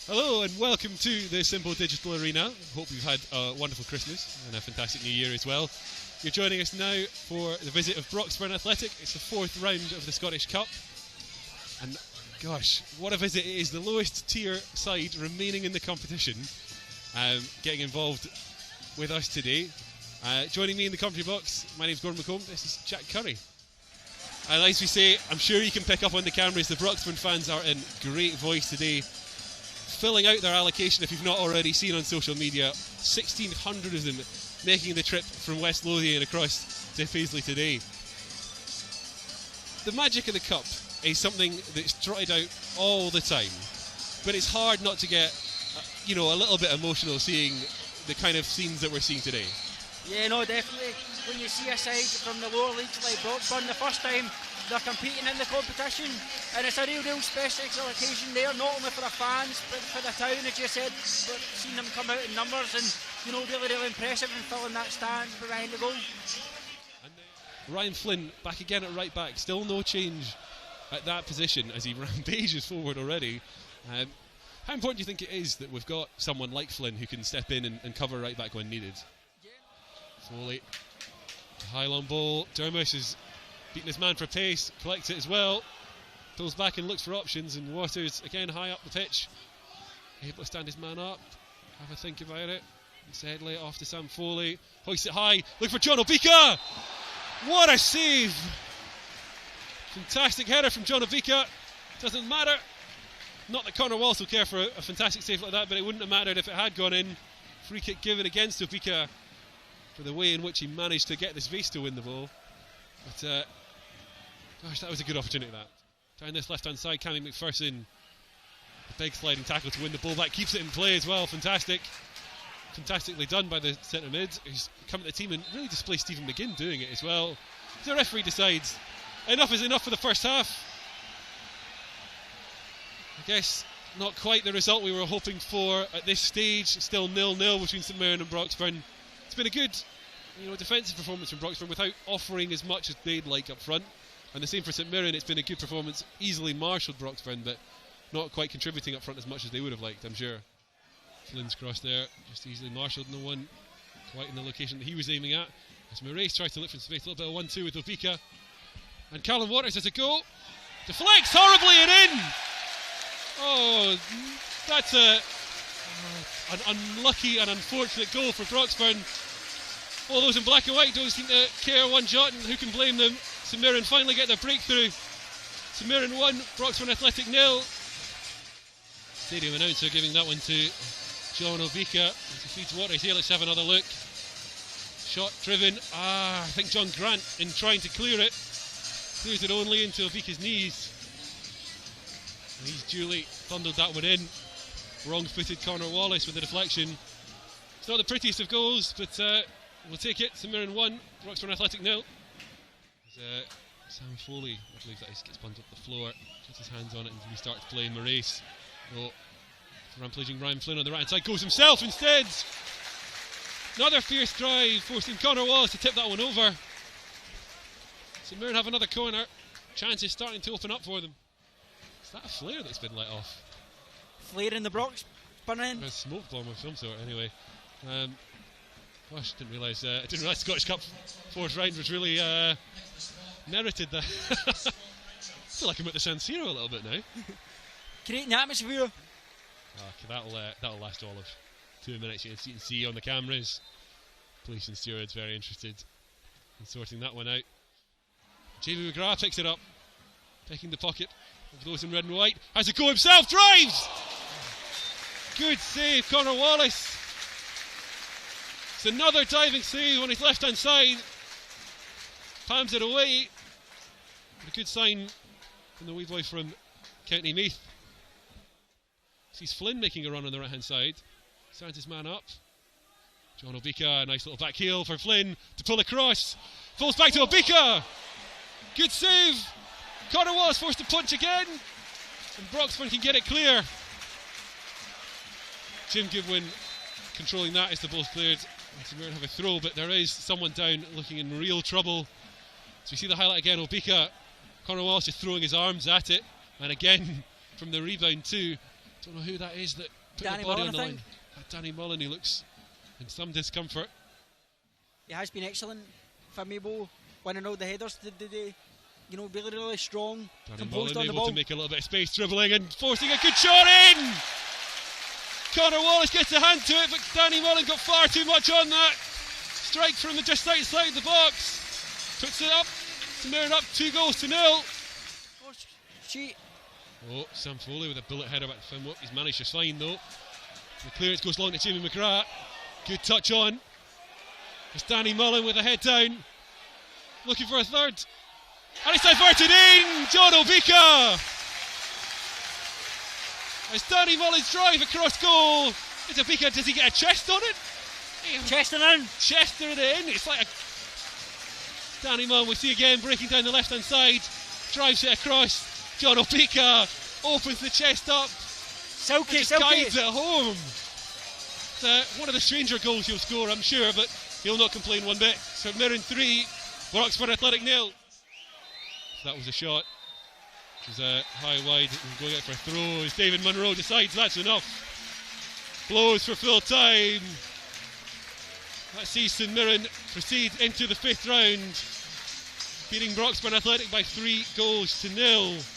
Hello and welcome to the Simple Digital Arena. Hope you've had a wonderful Christmas and a fantastic New Year as well. You're joining us now for the visit of Broxburn Athletic. It's the fourth round of the Scottish Cup. And gosh, what a visit it is. The lowest tier side remaining in the competition, getting involved with us today. Joining me in the commentary box, my name's Gordon McColm. This is Jack Curry. And as we say, I'm sure you can pick up on the cameras, the Broxburn fans are in great voice today, filling out their allocation if you've not already seen on social media. 1,600 of them making the trip from West Lothian across to Paisley today. The magic of the Cup is something that's trotted out all the time, but it's hard not to get a little bit emotional seeing the kind of scenes that we're seeing today. Yeah, no, definitely. When you see a side from the lower leagues like Broxburn the first time they're competing in the competition, and it's a real special occasion there, not only for the fans but for the town, as you said. But seeing them come out in numbers and really impressive and filling that stand behind the goal. And Ryan Flynn back again at right back, still no change at that position as he rampages forward already. How important do you think it is that we've got someone like Flynn who can step in and cover right back when needed? Foley, high long ball. Dermot is beating his man for pace, collects it as well, pulls back and looks for options, and Waters again high up the pitch, able to stand his man up, have a think about it. Instead lay it off to Sam Foley, hoists it high, look for John Obika. What a save! Fantastic header from John Obika. Doesn't matter, not that Connor Walsh will care for a fantastic save like that, but it wouldn't have mattered if it had gone in. Free kick given against Obika for the way in which he managed to get this vase to win the ball. But gosh, that was a good opportunity, that. Down this left hand side, Cammy McPherson, a big sliding tackle to win the ball back, keeps it in play as well. Fantastically done by the centre mid, who's come to the team and really displays Stephen McGinn doing it as well. The referee decides enough is enough for the first half. I guess not quite the result we were hoping for at this stage. Still 0-0 between St Mirren and Broxburn. It's been a good defensive performance from Broxburn without offering as much as they'd like up front. And the same for St Mirren. It's been a good performance, easily marshalled Broxburn, but not quite contributing up front as much as they would have liked, I'm sure. Flynn's cross there, just easily marshalled, no one quite in the location that he was aiming at. As Moraes tries to look for space, a little bit of 1-2 with Obika. And Callum Waters has a go. Deflects horribly and in! Oh, that's an unlucky and unfortunate goal for Broxburn. All those in black and white don't seem to care one jot, and who can blame them? St Mirren finally get their breakthrough. St Mirren 1, Broxburn Athletic 0. Stadium announcer giving that one to John Obika as he feeds Waters here. Let's have another look. Shot driven. I think John Grant, in trying to clear it, clears it only into Obika's knees. And he's duly bundled that one in. Wrong-footed Connor Wallace with the deflection. It's not the prettiest of goals, but we'll take it. St Mirren 1, Broxburn Athletic 0. Sam Foley, I believe that gets bundled up the floor, gets his hands on it and he starts playing Moraes. Oh, rampaging Ryan Flynn on the right hand side, goes himself instead. Another fierce drive, forcing Connor Wallace to tip that one over. St Mirren have another corner. Chances starting to open up for them. Is that a flare that's been let off? Flare in the Broxburn end. A smoke bomb of some sort, anyway. Gosh, didn't realise Scottish Cup fourth round was really merited that. I feel like I'm at the San Siro a little bit now. Creating atmosphere. Okay, that'll last all of 2 minutes. You can see on the cameras. Police and stewards very interested in sorting that one out. Jamie McGrath picks it up, taking the pocket of those in red and white. Has a go himself, drives! Good save, Connor Wallace. It's another diving save on his left hand side. Palms it away. A good sign from the wee boy from County Meath. Sees Flynn making a run on the right hand side. Stands his man up. John Obika, a nice little back heel for Flynn to pull across. Falls back to Obika. Good save. Connor Wallace forced to punch again. And Broxburn can get it clear. Jim Goodwin controlling that as the ball's cleared. St Mirren have a throw, but there is someone down looking in real trouble. So we see the highlight again. Obika, Connor Wallace just throwing his arms at it, and again from the rebound too, Don't know who that is that put Danny the body Mullen, on the I line. think. Danny Mullen, he looks in some discomfort. He has been excellent for Maple, winning all the headers today. You know, really, really strong, Danny composed Mullen on the able ball. to make a little bit of space, dribbling and forcing a good shot in! Connor Wallace gets a hand to it, but Danny Mullen got far too much on that. Strike from the just outside the box. Puts it up. St Mirren up 2-0. Oh, Oh, Sam Foley with a bullet header back to Finwop. He's managed to find though. The clearance goes long to Jamie McGrath. Good touch on. It's Danny Mullen with a head down. Looking for a third. And it's diverted in! John Obika! As Danny Mullen's drive across goal. It's Obika, does he get a chest on it? Chesting in. Chester it in. It's like a Danny Mullen we see again breaking down the left hand side, drives it across. John Obika opens the chest up, Silky, just silky. guides it home. It's one of the stranger goals he'll score, I'm sure, but he'll not complain one bit. So Mirren 3, Broxburn Athletic 0. That was a shot. It was a high wide, going out for a throw as David Munro decides that's enough. Blows for full time. That sees St Mirren proceed into the 5th round, beating Broxburn Athletic by 3-0.